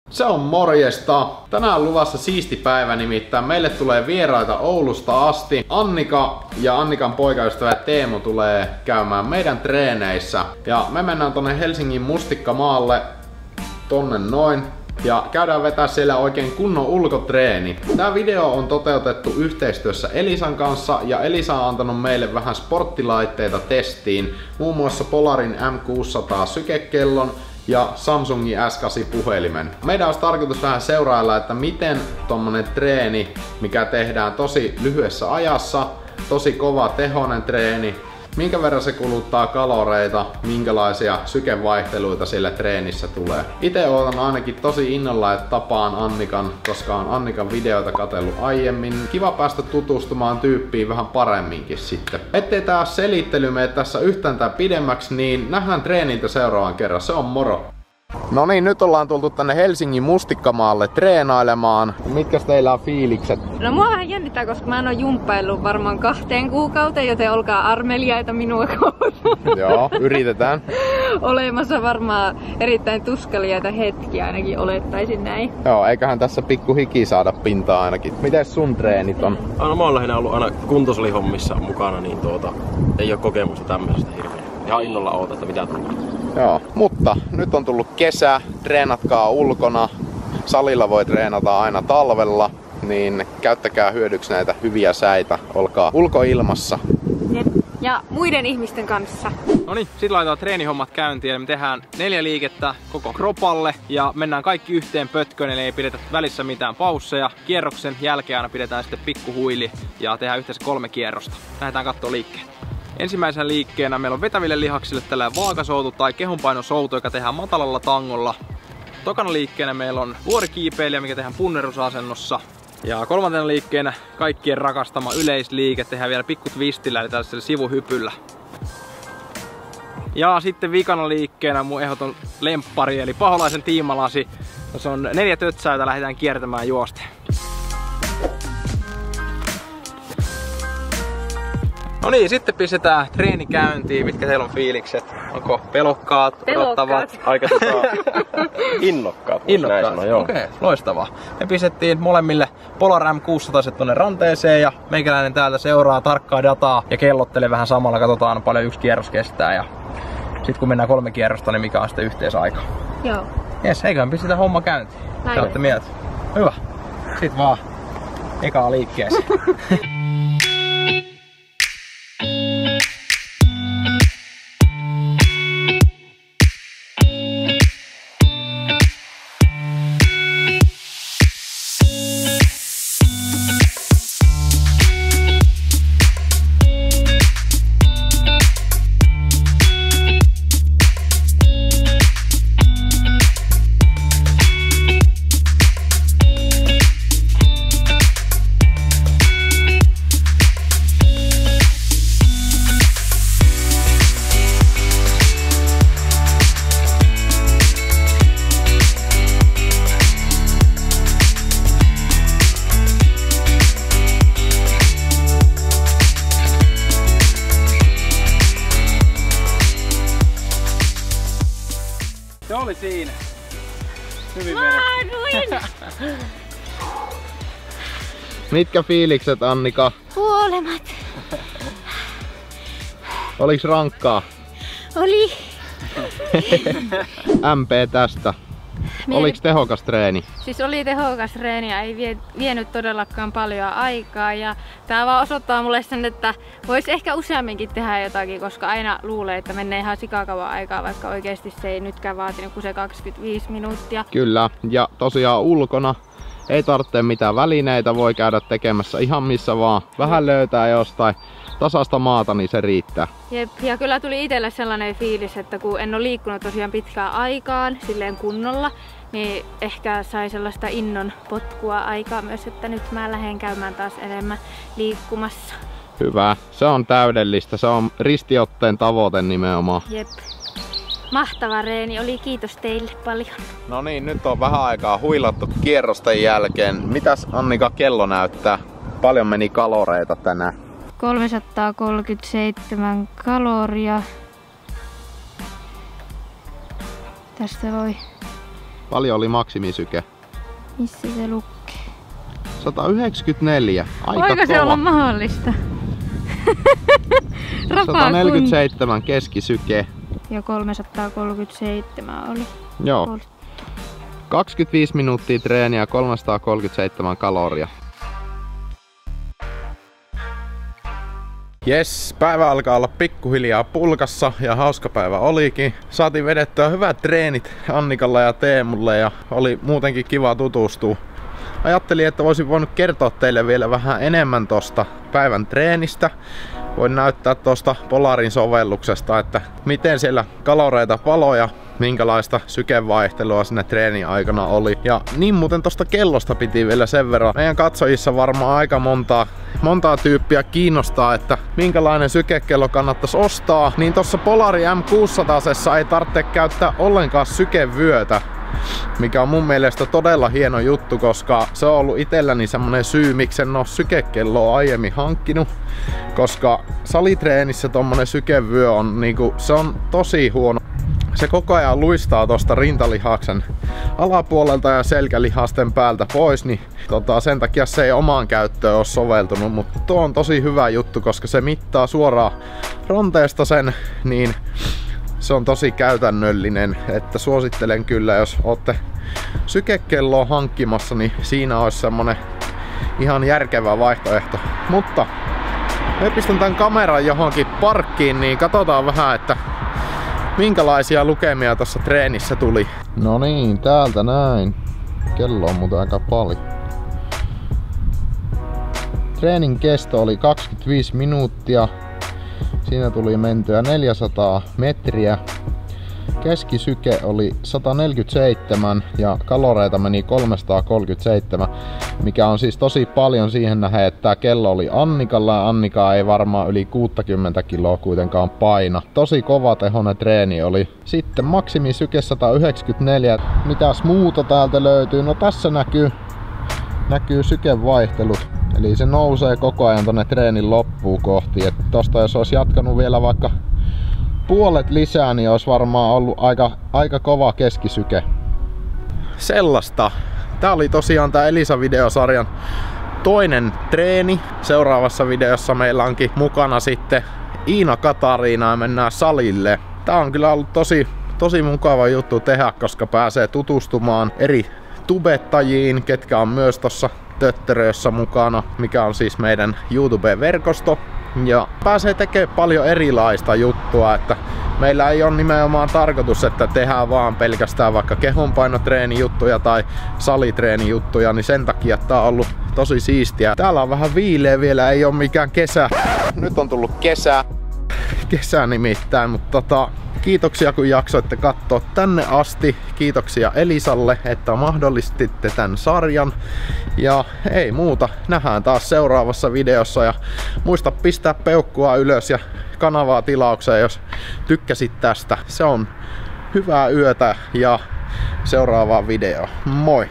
Se on morjesta! Tänään on luvassa siisti päivä, nimittäin meille tulee vieraita Oulusta asti. Annika ja Annikan poikaystävä Teemu tulee käymään meidän treeneissä. Ja me mennään tonne Helsingin Mustikkamaalle, tonne noin. Ja käydään vetää siellä oikein kunnon ulkotreeni. Tää video on toteutettu yhteistyössä Elisan kanssa ja Elisa on antanut meille vähän sporttilaitteita testiin. Muun muassa Polarin M600 sykekellon ja Samsungin S8 puhelimen. Meidän olisi tarkoitus vähän seurailla, että miten tommonen treeni, mikä tehdään tosi lyhyessä ajassa, tosi kova tehoinen treeni, minkä verran se kuluttaa kaloreita, minkälaisia sykevaihteluita sillä treenissä tulee. Itse ootan ainakin tosi innolla, että tapaan Annikan, koska on Annikan videoita katsellut aiemmin. Kiva päästä tutustumaan tyyppiin vähän paremminkin sitten. Ettei tää selittely mene tässä yhtään tää pidemmäksi, niin nähdään treeniltä seuraavan kerran. Se on moro! No niin, nyt ollaan tultu tänne Helsingin Mustikkamaalle treenailemaan. Mitkäs teillä on fiilikset? No mua vähän jännittää, koska mä en oo jumppaillut varmaan 2 kuukauteen, joten olkaa armeliaita minua kohtaan. Joo, yritetään. Olemassa varmaan erittäin tuskaliaita hetkiä, ainakin olettaisin näin. Joo, eiköhän tässä pikku hiki saada pintaa ainakin. Mites sun treenit on? No mä oon lähinnä ollut aina kuntosalihommissa mukana, niin ei oo kokemusta tämmöisestä hirveän. Ihan innolla oota, että mitä tulee. Joo, mutta nyt on tullut kesä, treenatkaa ulkona. Salilla voi treenata aina talvella, niin käyttäkää hyödyksi näitä hyviä säitä. Olkaa ulkoilmassa. Jep. Ja muiden ihmisten kanssa. No niin, sit laitetaan treenihommat käyntiin. Eli me tehdään 4 liikettä koko kropalle ja mennään kaikki yhteen pötköön, eli ei pidetä välissä mitään pausseja. Kierroksen jälkeen aina pidetään sitten pikkuhuili ja tehdään yhteensä 3 kierrosta. Lähdetään kattoo liikkeen. Ensimmäisenä liikkeenä meillä on vetäville lihaksille tällainen vaakasoutu tai kehonpainosoutu, joka tehdään matalalla tangolla. Tokana liikkeenä meillä on vuorikiipeilijä, mikä tehdään punnerusasennossa. Ja kolmantena liikkeenä kaikkien rakastama yleisliike, tehdään vielä pikku twistillä eli tällaisella sivuhypyllä. Ja sitten vikana liikkeenä mun ehdoton lemppari eli paholaisen tiimalasi. Se on 4 tötsää, jota lähdetään kiertämään juosten. No niin, sitten pistetään treeni käyntiin. Mitkä teillä on fiilikset? Onko pelokkaat, odottavat? Aika innokkaat. Innokkaat, okei, loistavaa. Me pistettiin molemmille Polar M600 tonne ranteeseen ja meikäläinen täältä seuraa tarkkaa dataa ja kellottelee vähän samalla. Katsotaan paljon yksi kierros kestää ja sit kun mennään 3 kierrosta, niin mikä on sitten yhteisaika. Joo. Jes, eiköhän pistetä homma käyntiin. Te olette mieltä? Hyvä. Sit vaan ekaa liikkeeseen. Se oli siinä. Hyvin menee. Mitkä fiilikset, Annika? Kuolemat. Oliks rankkaa? Oli. MP tästä. Oliks tehokas treeni? Siis oli tehokas treeni ja ei vienyt todellakaan paljon aikaa. Ja tää vaan osoittaa mulle sen, että vois ehkä useamminkin tehdä jotakin, koska aina luulee, että menee ihan sikakauan aikaa, vaikka oikeesti se ei nytkään vaatinut kuin se 25 minuuttia. Kyllä, ja tosiaan ulkona ei tarvitse mitään välineitä, voi käydä tekemässä ihan missä vaan. Vähän löytää jostain tasasta maata, niin se riittää. Jep, ja kyllä tuli itselle sellainen fiilis, että kun en ole liikkunut tosiaan pitkään aikaan silleen kunnolla, niin ehkä sai sellaista innon potkua aikaa myös, että nyt mä lähden käymään taas enemmän liikkumassa. Hyvä, se on täydellistä, se on ristiotteen tavoite nimenomaan. Jep. Mahtava reeni oli, kiitos teille paljon. No niin, nyt on vähän aikaa huilattu kierrosten jälkeen. Mitäs Annika kello näyttää? Paljon meni kaloreita tänään? 337 kaloria. Tästä voi Paljon oli maksimisyke? Missä se lukee? 194. Aika Voiko kova. se olla mahdollista? 147 keskisyke. Ja 337 oli. Joo. 25 minuuttia treeniä, 337 kaloria. Jes, päivä alkaa olla pikkuhiljaa pulkassa ja hauska päivä olikin. Saatiin vedettyä hyvät treenit Annikalla ja Teemulle ja oli muutenkin kiva tutustua. Ajattelin, että voisin voinut kertoa teille vielä vähän enemmän tosta päivän treenistä. Voin näyttää tuosta Polarin sovelluksesta, että miten siellä kaloreita paloi ja minkälaista sykevaihtelua sinne treenin aikana oli. Ja niin muuten tosta kellosta piti vielä sen verran. Meidän katsojissa varmaan aika montaa tyyppiä kiinnostaa, että minkälainen sykekello kannattaisi ostaa. Niin tossa Polari M600 ei tarvitse käyttää ollenkaan sykevyötä, mikä on mun mielestä todella hieno juttu, koska se on ollut itselläni semmonen syy, miksi en oo sykekelloa aiemmin hankkinut. Koska salitreenissä tommonen sykevyö on se on tosi huono. Se koko ajan luistaa tosta rintalihaksen alapuolelta ja selkälihasten päältä pois, niin sen takia se ei omaan käyttöön ole soveltunut, mutta tuo on tosi hyvä juttu, koska se mittaa suoraan ronteesta sen, niin se on tosi käytännöllinen, että suosittelen kyllä, jos ootte sykekelloa hankkimassa, niin siinä olisi semmonen ihan järkevä vaihtoehto. Mutta me pistän tän kameran johonkin parkkiin, niin katsotaan vähän, että minkälaisia lukemia tuossa treenissä tuli. No niin, täältä näin. Kello on muuten aika paljon. Treenin kesto oli 25 minuuttia. Siinä tuli mentyä 400 metriä. Keskisyke oli 147 ja kaloreita meni 337, mikä on siis tosi paljon siihen nähden, että tämä kello oli Annikalla ja Annika ei varmaan yli 60 kiloa kuitenkaan paina. Tosi kova tehoinen treeni oli. Sitten maksimisyke 194. Mitäs muuta täältä löytyy? No tässä näkyy sykevaihtelut. Eli se nousee koko ajan tonne treenin loppuun kohti. Et tosta jos olisi jatkanut vielä vaikka puolet lisää, niin olisi varmaan ollut aika kova keskisyke. Sellaista. Tää oli tosiaan tää Elisa-videosarjan toinen treeni. Seuraavassa videossa meillä onkin mukana sitten Iina-Katariina ja mennään salille. Tää on kyllä ollut tosi mukava juttu tehdä, koska pääsee tutustumaan eri tubettajiin, ketkä on myös tossa Töttörössä mukana, mikä on siis meidän YouTube-verkosto. Ja pääsee tekemään paljon erilaista juttua, että meillä ei ole nimenomaan tarkoitus, että tehdään vaan pelkästään vaikka kehonpainotreenijuttuja tai salitreenijuttuja, niin sen takia tää on ollut tosi siistiä. Täällä on vähän viileä vielä, ei ole mikään kesä. Nyt on tullut kesä nimittäin, mutta kiitoksia kun jaksoitte katsoa tänne asti. Kiitoksia Elisalle, että mahdollistitte tän sarjan. Ja ei muuta, nähdään taas seuraavassa videossa. Ja muista pistää peukkua ylös ja kanavaa tilaukseen, jos tykkäsit tästä. Se on hyvää yötä ja seuraavaan videoon. Moi!